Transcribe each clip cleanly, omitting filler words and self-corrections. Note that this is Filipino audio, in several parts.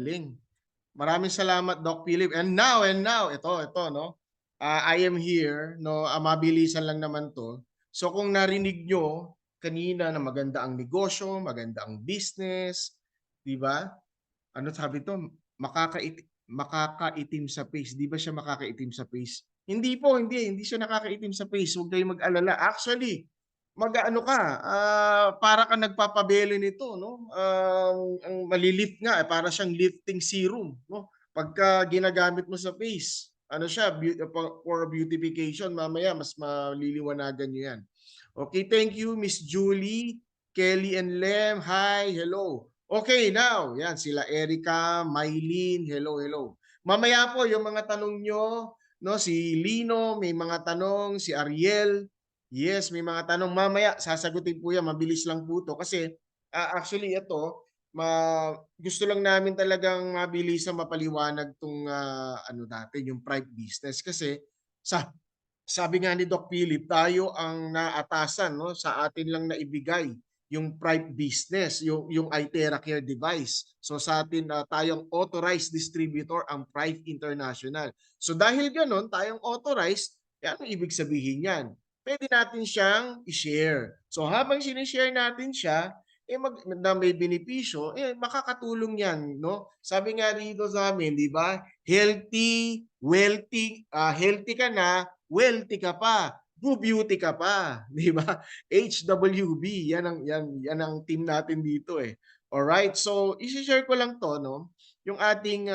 Galing. Maraming salamat Doc Philip. And now, ito no. I am here no, mabilisan lang naman 'to. So kung narinig nyo kanina na maganda ang negosyo, maganda ang business, 'di ba? Ano sabi 'to? Makakaitim sa face. 'Di ba siya makakaitim sa face? Hindi po, hindi siya nakakaitim sa face. Huwag kayong mag-alala. Actually, mag-aano ka, para kang nagpapabelo nito, no? Ang malilift nga, para siyang lifting serum, no? Pagka ginagamit mo sa face, ano siya, for beautification, mamaya mas maliliwanagan nyo yan. Okay, thank you, Miss Julie, Kelly and Lem. Hi, hello. Okay, now, yan, sila Erica, Mylene, hello. Mamaya po, yung mga tanong nyo, no, si Lino, may mga tanong, si Ariel, yes, may mga tanong. Mamaya, sasagutin po yan, mabilis lang po to. Kasi, actually, ito, gusto lang namin talagang mabilis na mapaliwanag tong ano natin, yung private business. Kasi, sa sabi nga ni Doc Philip, tayo ang naatasan no sa atin lang na ibigay yung private business, yung iTera Care device. So sa atin tayong authorized distributor ang Prive International. So dahil ganoon, tayong authorized, ano ibig sabihin niyan? Pwede natin siyang i-share. So habang sinishare natin siya, na may benepisyo, makakatulong yan, no? Sabi nga dito sa amin, di ba? Healthy, wealthy, healthy ka na, wealthy ka pa, beauty ka pa, di ba? HWB, yan ang team natin dito eh. All right, so i-share ko lang to, no? Yung ating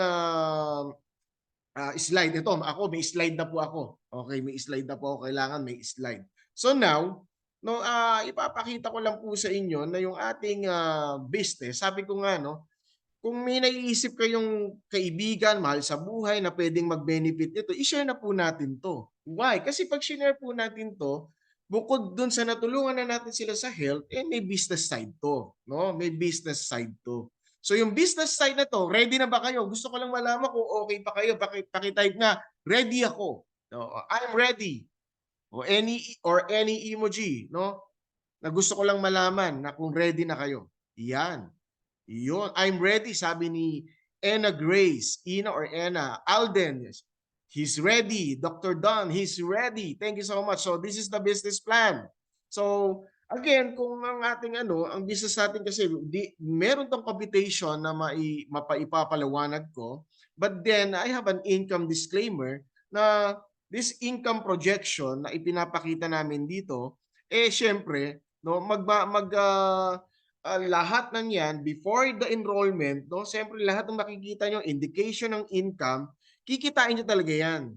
slide. Ito, ako may slide na po ako. Okay, may slide na po ako. Kailangan may slide. So now, no, ipapakita ko lang po sa inyo na yung ating business, sabi ko nga, no, kung may naiisip kayong kaibigan, mahal sa buhay na pwedeng mag-benefit nito, i-share na po natin to. Why? Kasi pag share po natin to, bukod dun sa natulungan na natin sila sa health, may business side to. No? May business side to. So yung business side na to, ready na ba kayo? Gusto ko lang malaman kung okay pa kayo. Pakitype nga, ready ako. No? I'm ready. Or any emoji, no? Na gusto ko lang malaman na kung ready na kayo. Yan. Yun, I'm ready, sabi ni Anna Grace, Ina or Anna, Alden, yes. He's ready. Dr. Don, he's ready. Thank you so much. So this is the business plan. So again, kung ang ating ang business natin kasi meron tong computation na mapaipapaliwanag ko, but then I have an income disclaimer na this income projection na ipinapakita namin dito, syempre, no, lahat ng yan, before the enrollment, no, siyempre lahat ng makikita nyo, indication ng income, kikitain nyo talaga yan.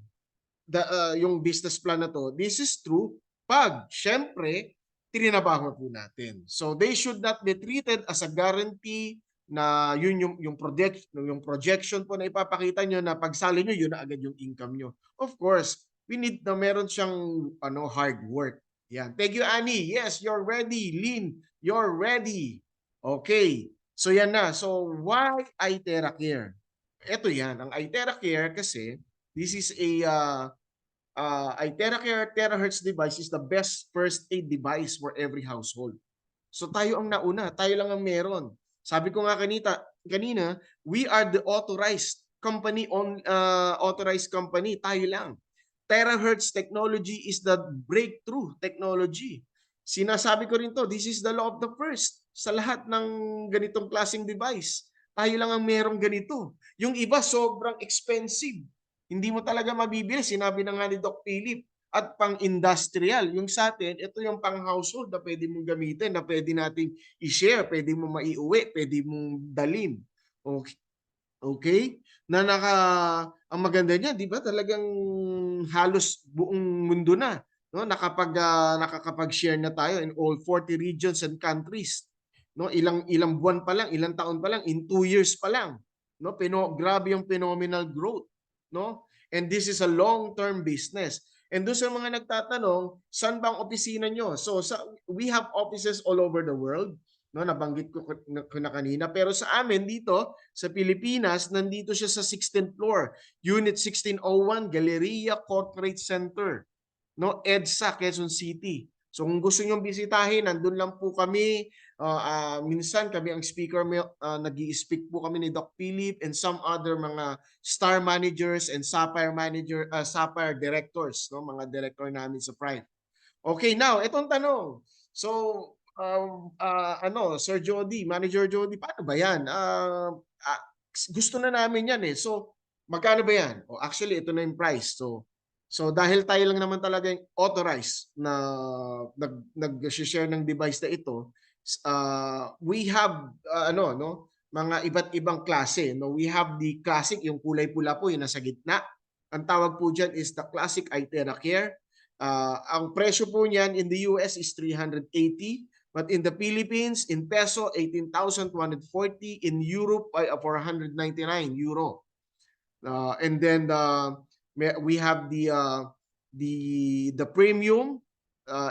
Yung business plan na to, this is true pag, siyempre, trinabaho po natin. So they should not be treated as a guarantee na yun yung projection po na ipapakita nyo na pagsali nyo, yun na agad yung income nyo. Of course, we need na meron siyang hard work. Yan. Thank you, Annie. Yes, you're ready. Lynn, you're ready. Okay. So yan na. So why iTera Care? Ito yan. Ang iTera Care kasi this is a iTera Care Terahertz device is the best first aid device for every household. So tayo ang nauna. Tayo lang ang meron. Sabi ko nga kanina, we are the authorized company authorized company. Tayo lang. Terahertz technology is the breakthrough technology. Sinasabi ko rin to, this is the law of the first sa lahat ng ganitong klaseng device. Tayo lang ang merong ganito. Yung iba sobrang expensive. Hindi mo talaga mabibili. Sinabi na nga ni Doc Philip. At pang-industrial. Yung sa atin, ito yung pang-household na pwede mong gamitin, na pwede nating i-share, pwede mong maiuwi, pwede mong dalhin. Okay? Okay? Ang maganda niya, 'di ba? Talagang halos buong mundo na, no? Nakakapag-share na tayo in all 40 regions and countries. No? Ilang buwan pa lang, ilang taon pa lang, in 2 years pa lang, no? Grabe yung phenomenal growth, no? And this is a long-term business. And doon sa mga nagtatanong, saan bang opisina nyo? So, we have offices all over the world. No, nabanggit ko na kanina. Pero sa amin dito, sa Pilipinas, nandito siya sa 16th floor. Unit 1601, Galleria Corporate Center. No, EDSA, Quezon City. So kung gusto niyong bisitahin, nandun lang po kami. Minsan kami ang speaker, nag-i-speak po kami ni Doc Philip and some other mga star managers and sapphire directors, no, mga director namin sa Pride. Okay, now itong tanong. So, Sir Jody, Manager Jody, paano ba 'yan? Gusto na namin 'yan, eh. So, magkano ba 'yan? Oh, actually ito na yung price. So dahil tayo lang naman talaga yung authorized na nag-share ng device na ito, we have mga iba't ibang klase, no. We have the classic, yung kulay pula po, yung nasa gitna. Ang tawag po diyan is the classic iTera Care. Ang presyo po niyan in the US is 380, but in the Philippines, in peso, 18,240. In Europe, ay 499 euro. And then we have the premium.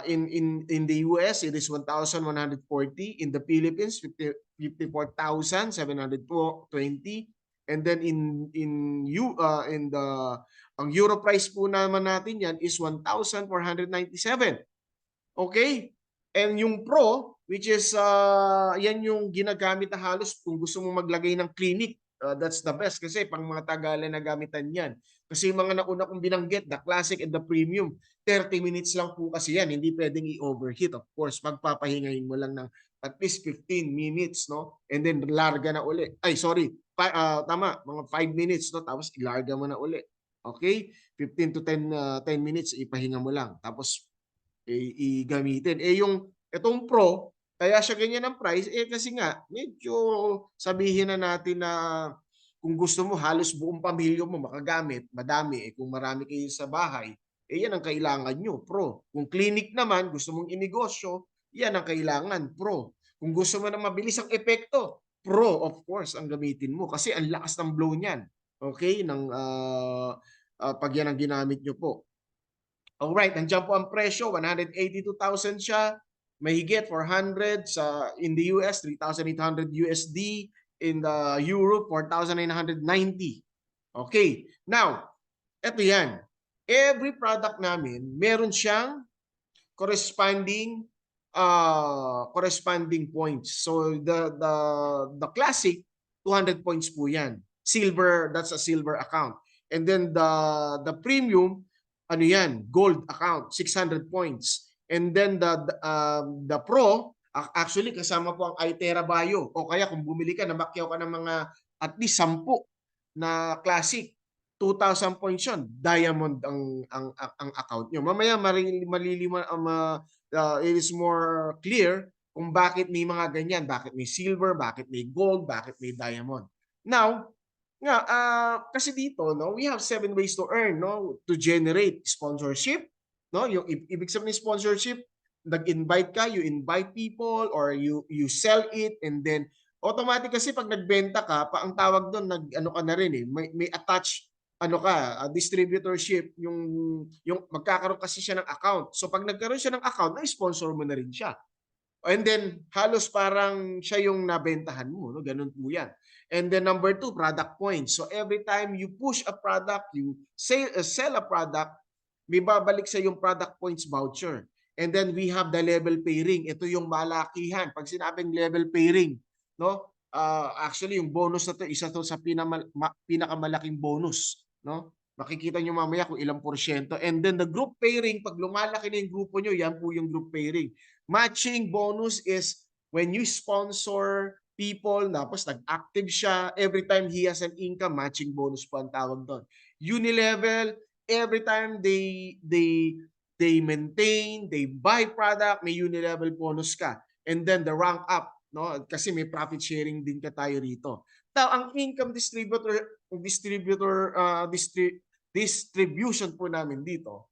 In the US, it is 1,140. In the Philippines, 54,720. And then ang euro price po naman natin yan is 1,497. Okay? And yung Pro, which is yan yung ginagamit na halos kung gusto mong maglagay ng clinic, that's the best kasi pang mga Tagalan na gamitan yan. Kasi yung mga nauna kong binanggit, the classic and the premium, 30 minutes lang po kasi yan. Hindi pwedeng i-overheat. Of course, magpapahingayin mo lang ng at least 15 minutes, no? And then larga na uli. Ay, sorry. Tama, mga 5 minutes, no? Tapos ilarga mo na uli. Okay? 15 to 10 minutes, ipahinga mo lang. Tapos gamitin. Itong Pro, kaya siya ganyan ang price, kasi nga, medyo sabihin na natin na kung gusto mo halos buong pamilya mo makagamit, madami, kung marami kayo sa bahay, yan ang kailangan nyo, Pro. Kung clinic naman, gusto mong inegosyo, yan ang kailangan, Pro. Kung gusto mo na mabilis ang epekto, Pro, of course, ang gamitin mo kasi ang lakas ng blow niyan. Okay? Pag yan ang ginamit nyo po. Alright, nandiyan po ang presyo, 182,000 siya, mahigit 400 in the US, 3,800 USD, in the Europe, 4,990. Okay, now, eto yan. Every product namin, meron siyang corresponding points. So the classic, 200 points po yan. Silver, that's a silver account. And then the premium, ano yan, gold account, 600 points. And then the Pro, actually kasama po ang iTera Bio. O kaya kung bumili ka, namakyaw ka ng mga at least 10 na classic, 2,000 points yun. Diamond ang account nyo. Mamaya it is more clear kung bakit may mga ganyan, bakit may silver, bakit may gold, bakit may diamond. Now, kasi dito, no, we have 7 ways to earn, no, to generate sponsorship, no? Yung ibig sabihin ng sponsorship, nag-invite ka, you invite people or you sell it, and then automatic kasi pag nagbenta ka, ang tawag doon, ano ka na rin, may attach distributorship, yung magkakaroon kasi siya ng account. So pag nagkaroon siya ng account, na-sponsor mo na rin siya. And then halos parang siya yung nabentahan mo, no? Ganun po yan. And then number 2, product points. So every time you push a product, you sell a product, may babalik sa yung product points voucher. And then we have the level pairing. Ito yung malakihan. Pag sinabing level pairing, no? Actually yung bonus na to, isa to sa pinakamalaking bonus, no? Makikita nyo mamaya kung ilang porsyento. And then the group pairing, pag lumalaki na yung grupo nyo, yan po yung group pairing. Matching bonus is when you sponsor people, tapos nag-active siya, every time he has an income, matching bonus po ang tawag doon. Unilevel, every time they maintain, they buy product, may unilevel bonus ka. And then the rank up, no? Kasi may profit sharing din ka tayo rito. Now, ang income distribution po namin dito,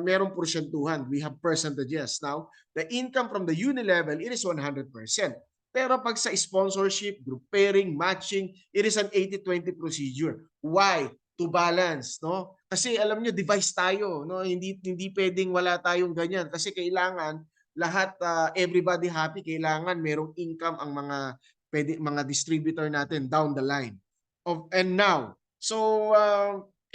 merong porsyentuhan. We have percentages. Now, the income from the Unilevel, it is 100%. Pero pag sa sponsorship, group pairing, matching, it is an 80-20 procedure. Why? To balance, no? Kasi alam nyo, device tayo, no? Hindi pwedeng wala tayong ganyan kasi kailangan lahat, everybody happy, kailangan merong income ang mga distributor natin down the line. And now, so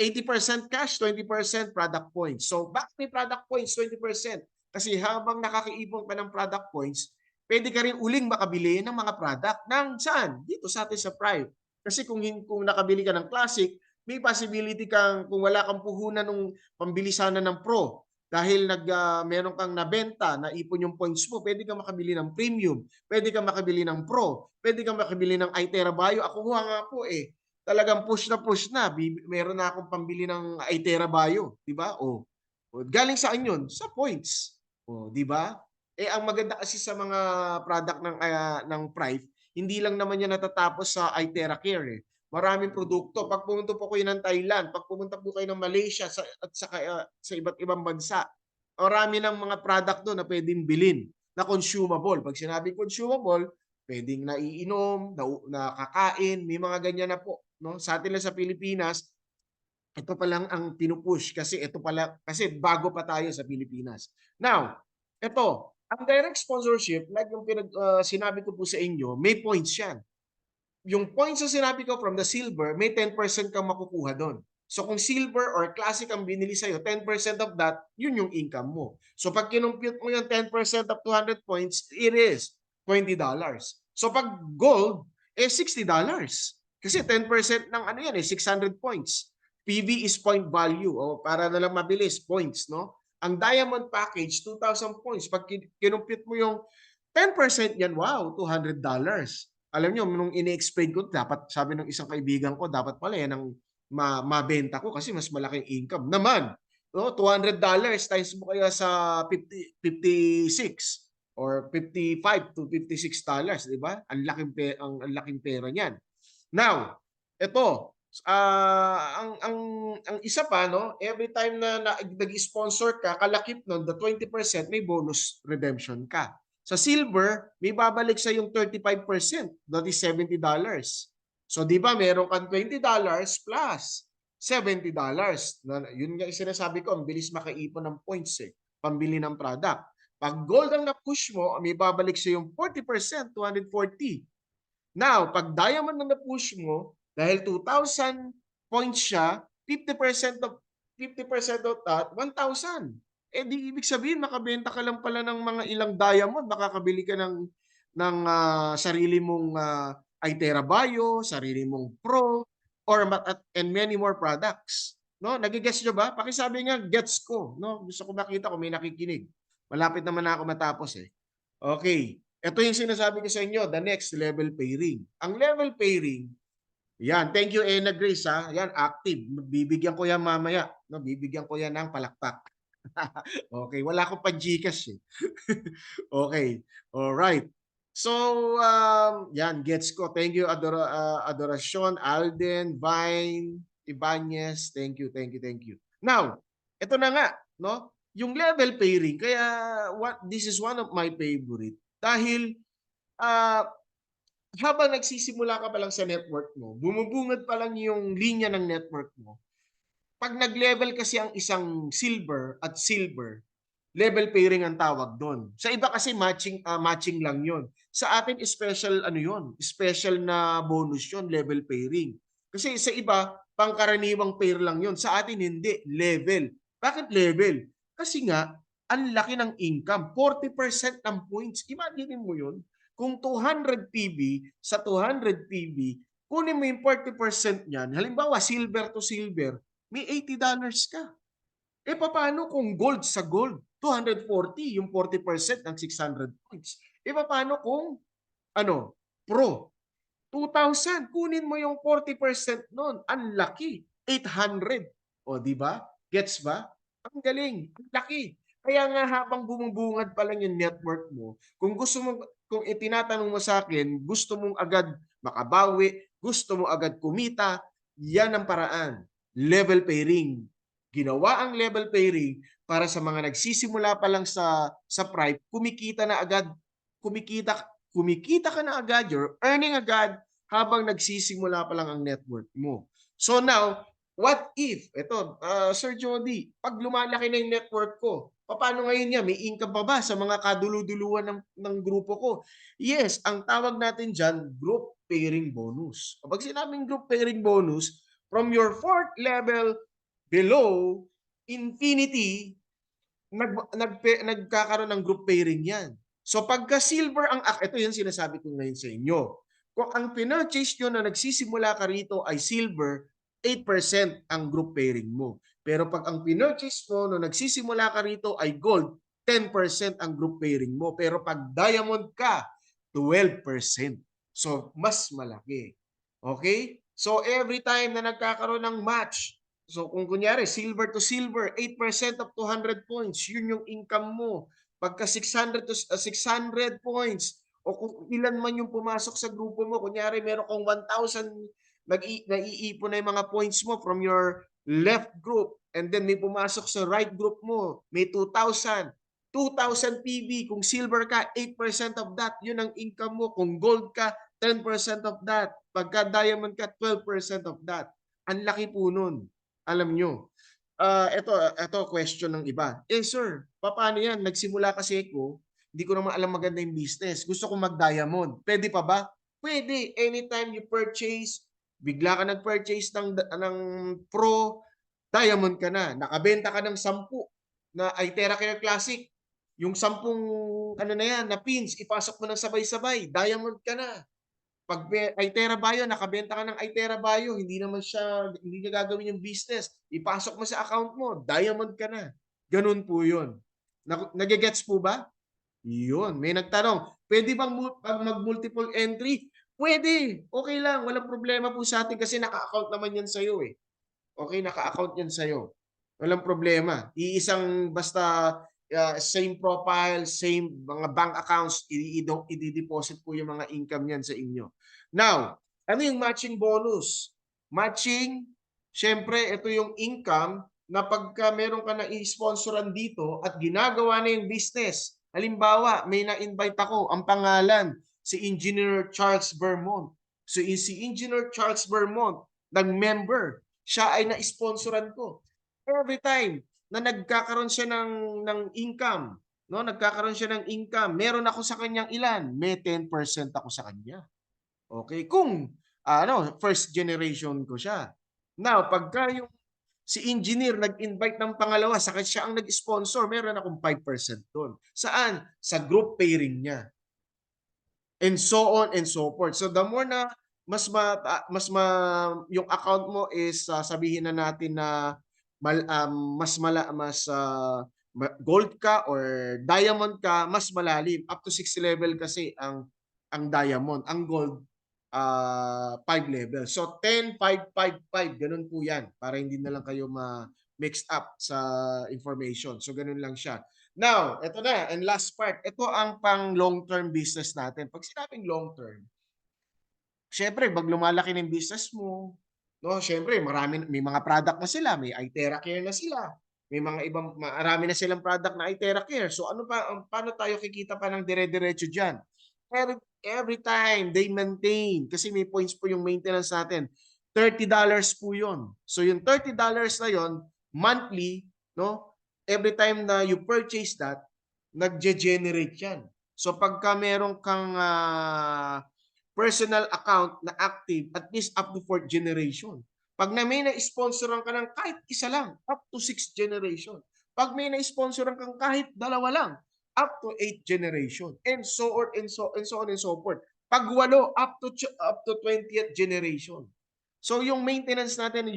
80% cash, 20% product points. So bakit may product points 20%? Kasi habang nakakaipon ka ng product points, pwede ka rin uling makabili ng mga product ng saan? Dito sa atin sa Prime. Kasi kung nakabili ka ng Classic, may possibility kang kung wala kang puhunan ng pambili sana ng Pro, dahil meron kang nabenta, naipon yung points mo, pwede kang makabili ng Premium, pwede kang makabili ng Pro, pwede kang makabili ng iTera Bio. Ako nga po eh, talagang push na. Meron na akong pambili ng iTera Bio, di ba? O, galing saan yun? Sa points. O, di ba? Eh ang maganda kasi sa mga product ng Prive, hindi lang naman yan natatapos sa iTera Care eh. Maraming produkto. Pag pumunta po kayo ng Thailand, pag pumunta po kayo ng Malaysia at sa iba't ibang bansa, marami ng mga product doon na pwedeng bilhin na consumable. Pag sinabi consumable, pwedeng naiinom, nakakain, may mga ganyan na po. No? Sa atin lang sa Pilipinas, ito pa lang ang pinupush kasi bago pa tayo sa Pilipinas. Now, ito, ang direct sponsorship, like yung sinabi ko po sa inyo, may points yan. Yung points na sinabi ko from the silver, may 10% kang makukuha doon. So kung silver or classic ang binili sa'yo, 10% of that, yun yung income mo. So pag kinumpute mo yung 10% of 200 points, it is $20. So pag gold, $60. Kasi 10% ng ano yan 600 points. PV is point value. O para na lang mabilis, points, no? Ang diamond package, 2,000 points. Pag kinumpute mo yung 10% yan, wow, $200. Alam niyo nung ini-explain ko, dapat sabi ng isang kaibigan ko, dapat pala yan ang mabenta ko kasi mas malaking income naman. No, $200 times mo kaya sa 56 or 55 to $56, di ba? Ang laking pera niyan. Now, ito, ang isa pa, no, every time na nag-sponsor ka, kalakip nun, the 20% may bonus redemption ka. Sa silver, may babalik sa yung 35%, that is $70. So di ba meron kang $20 plus $70. Yun nga yung sinasabi ko, ang bilis makaipon ng points eh, pambili ng product. Pag gold ang na-push mo, may babalik sa yung 40%, 240. Now, pag diamond ang na-push mo, dahil 2,000 points siya, 50% of that, 1,000. Eh di ibig sabihin makabenta ka lang pala ng mga ilang diamond, makakabili ka ng sarili mong iTera Bio, sarili mong Pro, and many more products. No, nagigets nyo ba? Pakisabi nga gets ko, no? Gusto ko makita kung may nakikinig. Malapit naman na ako matapos eh. Okay. Ito yung sinasabi ko sa inyo, the next level pairing. Ang level pairing, yan, thank you Ena Grace ha. Yan, active. Bibigyan ko yan mamaya. No, bibigyan ko yan ng palakpak. Okay, wala akong pa-Gcash eh. Okay, alright. So, yan, gets ko. Thank you, Adoracion, Alden, Vine, Ibanez. Thank you, thank you, thank you. Now, ito na nga, no? Yung level pairing, kaya this is one of my favorite. Dahil, habang nagsisimula ka pa lang sa network mo, bumubungad pa lang yung linya ng network mo, pag nag-level kasi ang isang silver at silver, level pairing ang tawag doon. Sa iba kasi matching lang yon. Sa atin special ano yon, special na bonus yon, level pairing. Kasi sa iba pangkaraniwang pair lang yon. Sa atin hindi, level. Bakit level? Kasi nga ang laki ng income, 40% ng points. Imagine mo yon. Kung 200 PB sa 200 PB, kunin mo yung 40% niyan. Halimbawa silver to silver, may $80 ka. Eh paano kung gold sa gold? 240, yung 40% ng 600 points. Eh paano kung pro? 2,000, kunin mo yung 40% nun. Ang laki. 800. O, di ba? Gets ba? Ang galing. Ang laki. Kaya nga habang bumubungad pa lang yung network mo, kung itinatanong mo sa akin, gusto mong agad makabawi, gusto mo agad kumita, yan ang paraan. Level pairing. Ginawa ang level pairing para sa mga nagsisimula pa lang sa Prive, kumikita na agad, kumikita ka na agad, you're earning agad habang nagsisimula pa lang ang network mo. So now, what if, ito, Sir Jody, pag lumalaki na yung network ko, paano ngayon niya? May income pa ba sa mga kaduluduluhan ng grupo ko? Yes, ang tawag natin dyan, group pairing bonus. Kapag sinabing group pairing bonus, from your 4th level below infinity, nagkakaroon ng group pairing yan. So pagka silver ang, ito yung sinasabi ko ngayon sa inyo. Kung ang pinurchase nyo na nagsisimula ka rito ay silver, 8% ang group pairing mo. Pero pag ang pinurchase mo na nagsisimula ka rito ay gold, 10% ang group pairing mo. Pero pag diamond ka, 12%. So mas malaki. Okay? So every time na nagkakaroon ng match, so kung kunyari silver to silver, 8% of 200 points, yun yung income mo. Pagka 600 to 600 points, o kung ilan man yung pumasok sa grupo mo, kunyari meron kang 1,000 naiipon na yung mga points mo from your left group, and then may pumasok sa right group mo, may 2,000. 2,000 PB, kung silver ka, 8% of that, yun ang income mo. Kung gold ka, 10% of that. Pagka diamond ka, 12% of that. Ang laki po nun. Alam nyo. Ito question ng iba. Sir, paano yan? Nagsimula kasi ako, hindi ko naman alam maganda yung business. Gusto ko mag-diamond. Pwede pa ba? Pwede. Anytime you purchase, bigla ka nag-purchase ng Pro, diamond ka na. Nakabenta ka ng 10 na Itera Killer Classic. Yung 10 ano na yan, na pins, ipasok mo ng sabay-sabay. Diamond ka na. Pag Itera Bio, nakabenta ka ng Itera Bio, hindi niya gagawin yung business. Ipasok mo sa account mo, diamond ka na. Ganun po yun. Nagigets po ba? Yun. May nagtanong, pwede bang mag-multiple entry? Pwede. Okay lang. Walang problema po sa atin kasi naka-account naman yan sa'yo eh. Okay, naka-account yan sa'yo. Walang problema. Iisang basta same profile, same mga bank accounts, i-deposit po yung mga income yan sa inyo. Now, ano yung matching bonus? Matching, syempre, ito yung income na pagka meron ka na i-sponsoran dito at ginagawa na yung business. Halimbawa, may na-invite ako, ang pangalan, si Engineer Charles Vermont. So, si Engineer Charles Vermont, nag-member, siya ay na-sponsoran ko. Every time na nagkakaroon siya ng income, no? Nagkakaroon siya ng income, meron ako sa kanyang ilan, may 10% ako sa kanya. Okay, kung first generation ko siya. Now, pagka yung si engineer nag-invite ng pangalawa, sakit siya ang nag-sponsor, meron akong 5% doon. Saan? Sa group pairing niya. And so on and so forth. So the more na yung account mo is sabihin na natin na gold ka or diamond ka, mas malalim. Up to 6 level kasi ang diamond, ang gold 5 level. So 10, 5, 5, 5, ganun po 'yan para hindi na lang kayo mixed up sa information. So ganun lang siya. Now, ito na, and last part. Ito ang pang long-term business natin. Pag sinabing long-term, syempre, pag lumalaki ng business mo, no, syempre, may mga product na sila, may Itera Care na sila, may mga marami na silang product na Itera Care. So ano paano tayo kikita pa ng dire-diretso diyan? Every time they maintain, kasi may points po yung maintenance natin, $30 po yun. So yung $30 na yon monthly, no? Every time na you purchase that, nagge-generate yan. So pagka meron kang personal account na active, at least up to 4th generation. Pag may na-sponsoran ka ng kahit isa lang, up to 6th generation. Pag may na-sponsoran kang kahit dalawa lang, up to 8th generation. And so on and so on and so forth. Pag 8, up to 20th generation. So yung maintenance natin,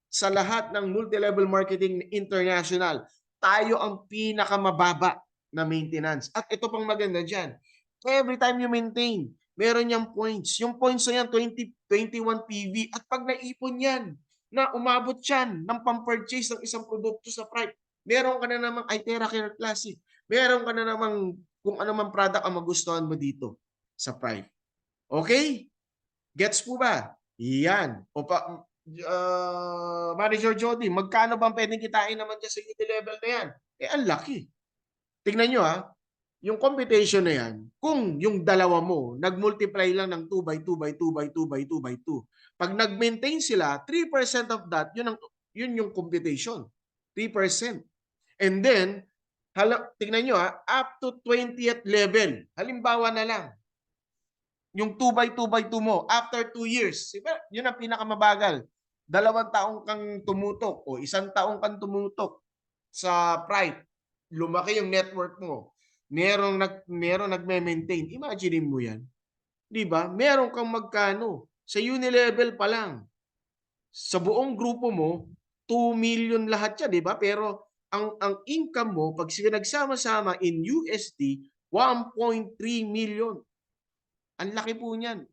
sa lahat ng multi-level marketing international, tayo ang pinakamababa na maintenance. At ito pang maganda dyan, every time you maintain, meron niyang points. Yung points na yan, 21 PV. At pag naipon yan, na umabot yan ng pang-purchase ng isang produkto sa Prime, meron ka na namang Itera Care Classic. Meron ka na namang kung ano man product ang magustuhan mo dito sa Prime. Okay? Gets po ba? Yan. Manager Jody, magkano bang pwedeng kitain naman dyan sa UT level na yan? Ang laki. Tingnan nyo yung computation na yan, kung yung dalawa mo, nag-multiply lang ng 2 by 2 by 2 by 2 by 2 by 2, pag nag-maintain sila, 3% of that, yun yung computation. 3%. And then, tingnan nyo up to 20th level. Halimbawa na lang, yung 2 by 2 by 2 mo, after 2 years, yun ang pinakamabagal. 2 taong kang tumutok o 1 taong kang tumutok sa Pride, lumaki yung network mo, merong nagme-maintain, imaginin mo 'yan, 'di ba? Meron kang magkano, sa Unilevel pa lang, sa buong grupo mo, 2 million lahat 'yan, 'di ba? Pero ang income mo 'pag nagsama-sama in USD, 1.3 million. Ang laki po niyan.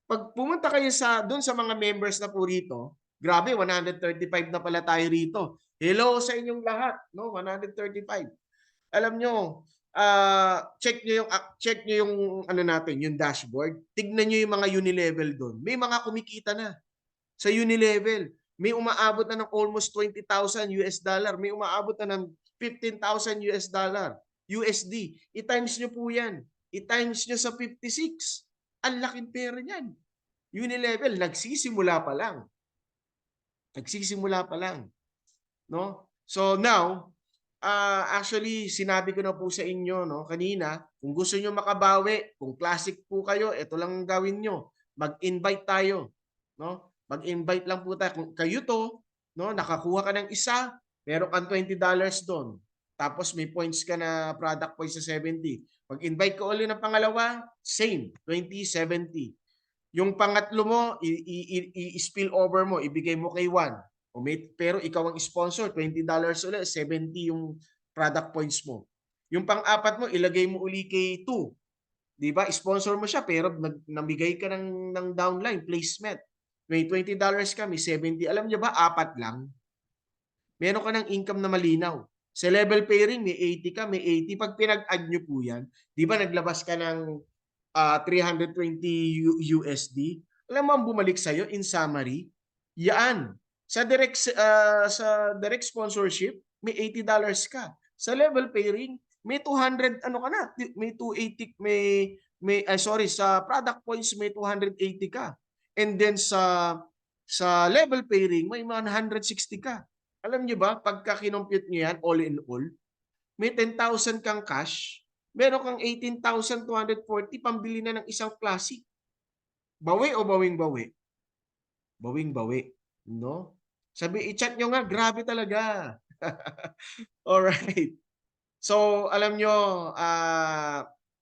'Pag pumunta kayo do'n sa mga members na po rito, grabe 135 na pala tayo rito. Hello sa inyong lahat 'no, 135. Alam niyo, check niyo yung ano natin, yung dashboard. Tignan niyo yung mga Unilevel do'n. May mga kumikita na sa Unilevel. May umaabot na ng almost $20,000, may umaabot na ng $15,000 USD. I-times niyo po 'yan. I-times niyo sa 56. Ang laking pera niyan. Unilevel nagsisimula pa lang, nagsisimula pa lang, 'no? So now, actually sinabi ko na po sa inyo 'no kanina, kung gusto niyo makabawi, kung classic po kayo, ito lang ang gawin niyo, mag-invite tayo, 'no? Mag-invite lang po tayo. Kung kayo 'to, 'no, nakakuha ka ng isa, meron kang $20 do'n. Tapos may points ka na product points sa 70. Mag-invite ka uli ng pangalawa, same, 20, 70. Yung pangatlo mo, i-spill over mo, ibigay mo kay Juan. Pero ikaw ang sponsor, $20 ulit, 70 yung product points mo. Yung pang-apat mo, ilagay mo uli kay 2. Di ba? Sponsor mo siya, pero namigay ka ng downline, placement. May $20 ka, may 70. Alam niyo ba, 4 lang. Meron ka ng income na malinaw. Sa level pairing, may 80 ka, may 80. Pag pinag-add nyo po yan, di ba naglabas ka ng 320 USD. Alam mo ang bumalik sa'yo in summary? Yan. Sa direct sponsorship, may $80 ka. Sa level pairing, may 200 ano ka na, may 280 sorry, sa product points may 280 ka. And then sa level pairing may 160 ka. Alam niyo ba pagka kinompute niyo yan all in all, may 10,000 kang cash, meron kang 18,240 pambili na ng isang classic. Bawi o bawing-bawi? Bawing-bawi, no? I-chat nyo nga, grabe talaga. Alright. So, alam nyo,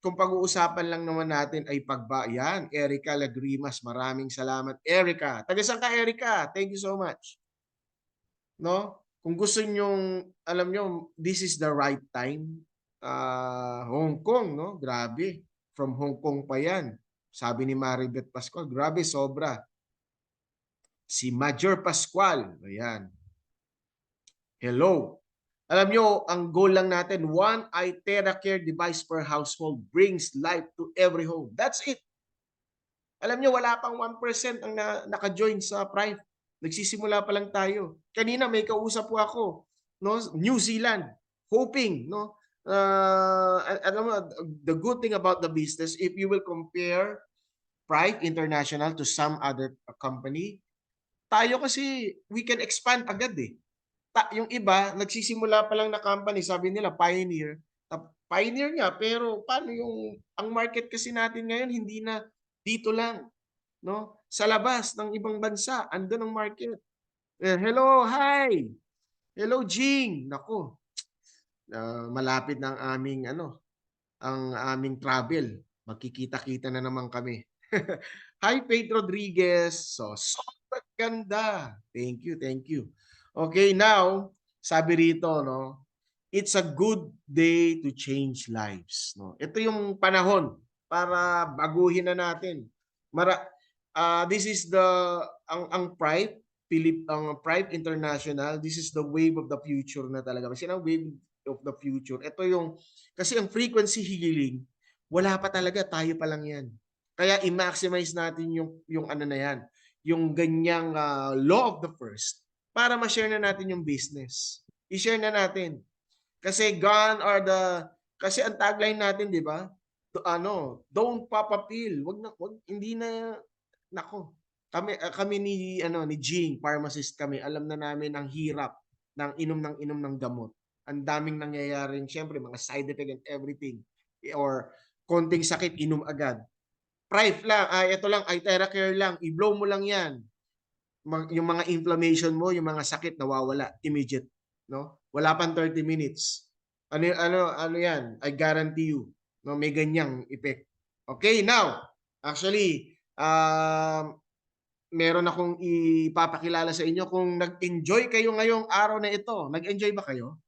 kung pag-uusapan lang naman natin ay yan, Erica Lagrimas, maraming salamat. Erica, taga saan ka Erica? Thank you so much. No? Kung gusto nyong, alam nyo, this is the right time. Hong Kong, no? Grabe. From Hong Kong pa yan. Sabi ni Maribeth Pascual, grabe, sobra. Si Major Pascual, ayan. Hello. Alam nyo, ang goal lang natin, 1 iTeracare device per household brings life to every home. That's it. Alam nyo, wala pang 1% ang naka-join sa Prime. Nagsisimula pa lang tayo. Kanina may kausap po ako, no? New Zealand, hoping, no? Alam mo, the good thing about the business, if you will compare Pride International to some other company, tayo kasi we can expand agad eh. Yung iba, nagsisimula pa lang na company, sabi nila pioneer. Pioneer nga, pero paano ang market kasi natin ngayon, hindi na dito lang, no? Sa labas ng ibang bansa, andun ang market. Hello, hi! Hello, Jing! Nako, malapit na ang aming travel. Magkikita-kita na naman kami. Hi, Faith Rodriguez. Sobrang ganda. Thank you, thank you. Okay, now, sabi rito, no, it's a good day to change lives. No? Ito yung panahon para baguhin na natin. This is ang Pride, ang Pride International, this is the wave of the future na talaga. Kasi ang wave of the future, ito kasi ang frequency healing, wala pa talaga, tayo pa lang yan. Kaya i-maximize natin yung ano na yan, yung ganyang law of the first para ma-share na natin yung business. I-share na natin. Kasi kasi ang tagline natin, di ba? Don't pop a pill. Hindi na, nako. Kami ni Jing, pharmacist kami, alam na namin ang hirap ng inom ng gamot. Ang daming nangyayaring, syempre, mga side effect and everything. Or konting sakit, inom agad. Ito lang, iTeracare lang, i-blow mo lang yan. yung mga inflammation mo, yung mga sakit nawawala immediate, no? Wala pang 30 minutes. Ano 'yan, I guarantee you, no, may ganyang effect. Okay, now, actually, meron akong ipapakilala sa inyo kung nag-enjoy kayo ngayong araw na ito. Nag-enjoy ba kayo?